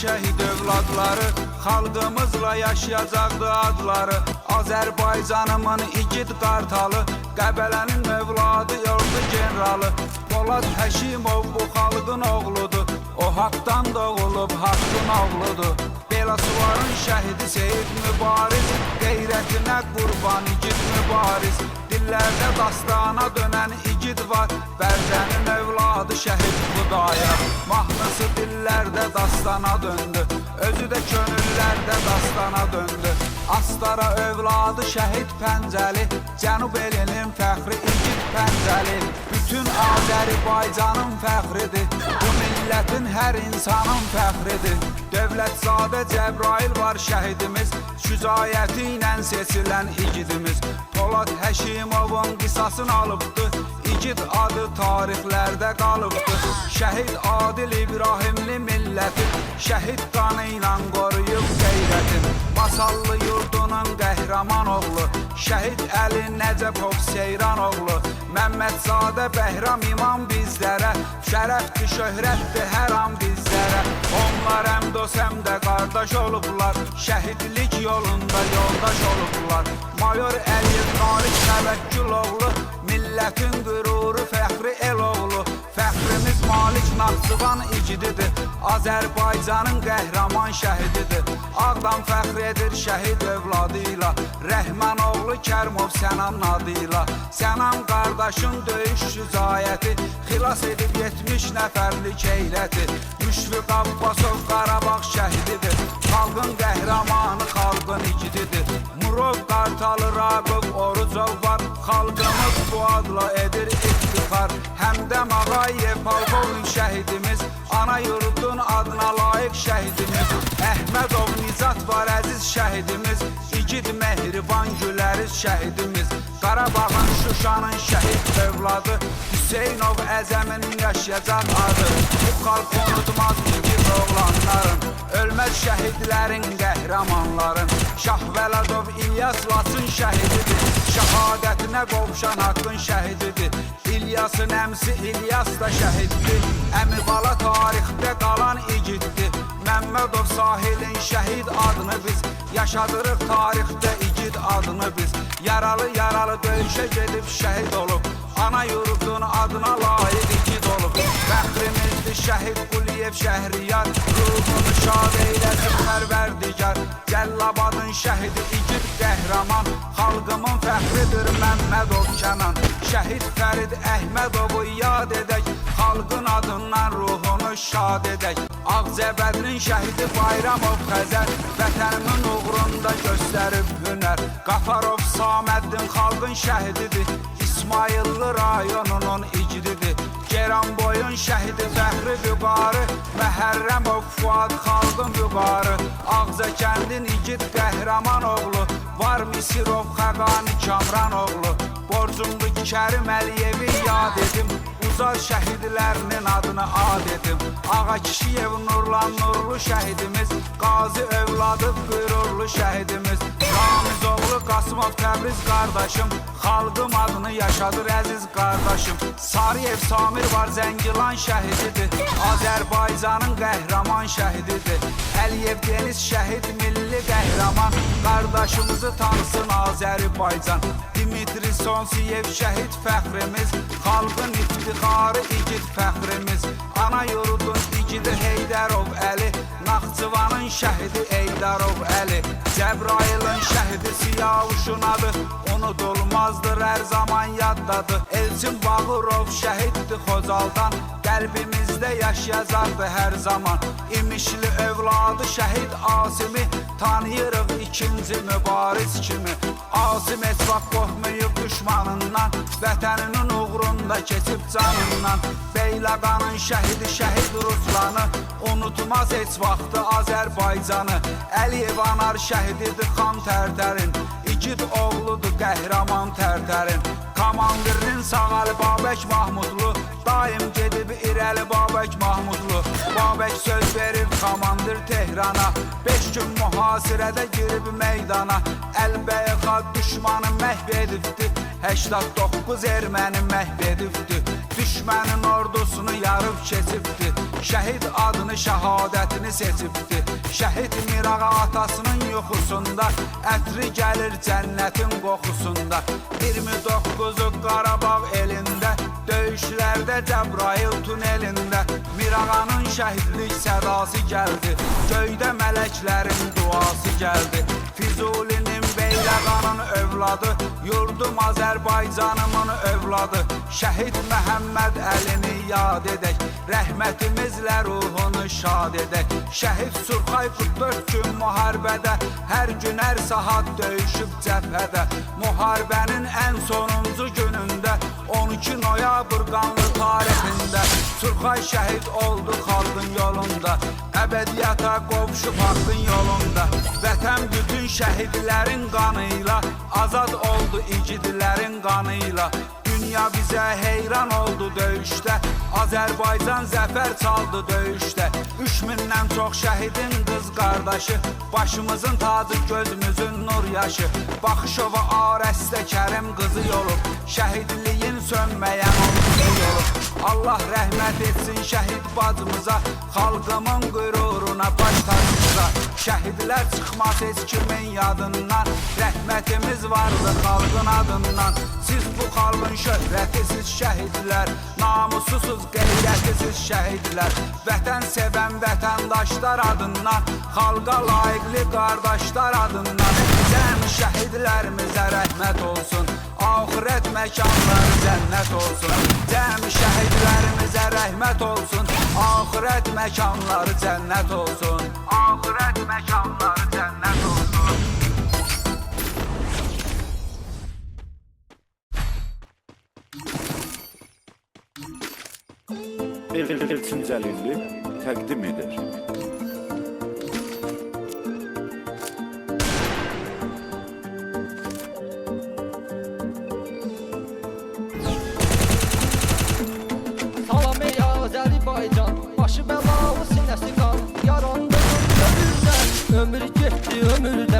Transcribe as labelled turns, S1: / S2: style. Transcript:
S1: şəhid övladları, xalqımızla yaşayacaqdı adları. Azərbaycanımın igid qartalı, Qəbələnin övladı, ordu generalı. Polad Həşimov bu xalqın oğludur, o haqdan doğulub haqqın oğludur. Belasuvarın şəhidi Seyid Mübariz, qeyrətinə qurban igid mübariz. Dillərdə dastana dönən igid var, Bərzənin övladı şəhid Xudayar. Mahnısı dillərdə dastana döndü, özü də könüllərdə dastana döndü. Astara övladı şəhid Pəncəli, Cənub elinin fəxri igid Pəncəli. Bütün Azərbaycanın fəxridir, bu millətin hər insanın fəxridir. Dövlətzadə Cəbrail var şəhidimiz, şücaəti ilə seçilən igidimiz. Polad Həşimovun qisasını alıbdı, igid adı tarixlərdə qalıbdı. Şəhid Adil İbrahimli millətin, şəhid qanı ilə qoruyub qeyrətin. Masallı yurdunun qəhrəman oğlu, şəhid Əli Nəcəbov Seyran oğlu. Məmmədzadə Bəhram İmam bizlərə, şərəfdir, şöhrətdir hər an bizlərə. Onlar həm dost həm də qardaş olublar, şəhidlik yolunda yoldaş olublar. Mayor Əliyev Nalik Təvəkkül oğlu, millətin qüruru fəxri el oğlu. Fəxrimiz Malik Naxçıvan igididir, Azərbaycanın qəhrəman şəhididir. Ağdam fəxr edir şəhid övladıyla, Rəhmən oğlu Kərmov Sənan adıyla. Sənan qardaşın döyüş şücaəti, xilas edib 70 nəfərlik heyləti. Müşfiq Abbasov Qarabağ şəhididir, xalqın qəhrəmanı, xalqın igididir. Murov Qartalı Raqov Orucov var, xalqımız bu adla edir iftixar. Həmdəm Ağayev Polkovnik şəhidimiz, ana yurdun adına layiq şəhidimiz. Əhmədov Nizat var əziz şəhidimiz, igid mehriban güləriz şəhidimiz. Qarabağın Şuşanın şəhid övladı, Hüseynov Əzəmin yaşayacaq adı. Bu xalq unutmaz igid oğlanların, ölməz şəhidlərin qəhrəmanların. Şahvəladov İlyas Laçın şəhididir, şəhadətinə qovşan haqqın şəhididir. İlyasın əmsi İlyas da şəhiddir, əmi bala tarixdə qalan igiddir. Məmmədov Sahilin şəhid adını biz yaşadırıq tarixdə igid adını biz. Yaralı yaralı döyüşə gedib şəhid olub, ana yurdun adına layiq igid olub. Fəxrimizdir şəhid Quliyev Şəhriyar, ruhunu şad eyləsin Pərverdigar. Cəllabadın şəhidi igid qəhrəman, xalqımın fəxridir Məmmədov Kənan. Şəhid Fərid Əhmədovu yad edək, xalqın adından ruhunu şad edək. Ağcəbədlin şəhidi Bayramov Xəzər, vətənimin uğrunda göstərib hünər. Qafarov Saməddin xalqın şəhididir, İsmayıllı rayonunun igididir. Geranboyun şəhidi Fəxri Vüqarı, Məhərrəmov Fuad xalqın vüqarı. Ağzəkəndin igid qəhrəman oğlu, var Misirov Xəqani Kamran oğlu. Borcumlu Kərim Əliyevi yad edim, Uzar şəhidlərinin adını ad edim. Ağa Kişiyev Nurlan Nurlu şəhidimiz, Qazi övladı qürurlu şəhidimiz. Ramiz oğlu Qasımov Təbriz qardaşım, xalqım adını yaşadır əziz qardaşım. Sarıyev Samir var Zəngilan şəhididir, Azərbaycanın qəhrəman şəhididir. Əliyev Deniz şəhid milli qəhrəman, qardaşımızı tanısın Azərbaycan. Dimitri Sonsiyev şəhid fəxrimiz, xalqın iftixarı igid fəxrimiz. Ana yurdun igidi Heydərov Əli, Naxçıvanın şəhidi Eydarov Əli. Cəbrailin şəhidi Siyavuşun adı, unudulmazdır hər zaman yaddadır. Elçin Bağırov şəhiddir Xocaldan, qəlbimizdə yaşayacaqdır hər zaman. İmişli övladı şəhid Asimi, tanıyırıq ikinci mübariz kimi. Asim heç vaxt qorxmayıb düşmanından, vətəninin uğrunda keçib canından. Beyləqanın şəhidi şəhid Ruslanı, unutmaz heç vaxtı Azərbaycanı. Əliyev Anar şəhididir Xan Tərtərin, igid oğludur qəhrəman Tərtərin. Komandirinin sağalı Babək Mahmudlu, daim gedib irəli Babək Mahmudlu. Babək söz verib komandir Tehrana, 5 gün mühasirədə girib meydana. Əlbəyəqa düşmanı məhv edibdi, 89 erməni məhv edibdi. Düşmənin ordusunu yarıb keçibdi. Şəhid adını, şəhadətini seçibdi. Şəhid Mirağa atasının yuxusunda, ətri gəlir cənnətin qoxusunda. 29-u Qarabağ elində, döyüşlərdə Cəbrayıl tunelində. Mirağanın şəhidlik sədası gəldi, göydə mələklərin duası gəldi. Füzulinin Beyləqanın övladı, yurdum Azərbaycanımın övladı. Şəhid Məhəmməd Əlini yad edək, rəhmətimizlə ruhunu şad edək. Şəhid Surxay 44 gün müharibədə, hər gün hər saat döyüşüb cəbhədə. Müharibənin ən sonuncu günündə, 12 noyabr qanlı tarixində Surxay şəhid oldu xalqın yolunda, əbədiyyata qovuşub haqqın yolunda. Vətən bütün şəhidlərin qanıyla, azad oldu igidlərin qanıyla. Dünya bizə heyran oldu döyüşdə, Azərbaycan zəfər çaldı döyüşdə. 3000-dən çox şəhidin qız qardaşı, başımızın tacı, gözümüzün nur yaşı. Baxışova Arəstə Kərim qızı olub, şəhidliyin sönməyən oldu olub. Allah rəhmət etsin şəhid bacımıza, xalqımın qüruruna, baş tacımıza. Şəhidlər çıxmaz heç kimin yadından, rəhmətimiz vardı xalqın adından. Siz bu xalqın şöhrətisiz şəhidlər, namususuz qeyrətisiz şəhidlər. Vətən sevən vətəndaşlar adından, xalqa layiqli qardaşlar adından. Cəmi şəhidlərimizə rəhmət olsun, axirət məkanları cənnət olsun. Cəmi şəhidlərimizə rəhmət olsun, axirət məkanları cənnət olsun. Axirət məkanları cənnət olsun.
S2: Elçin Cəlilli təqdim edir.
S3: Salam ey Azərbaycan, başı bəlalı sinəsi qan. Yarandı ömürdən, ömür getdi ömürdən.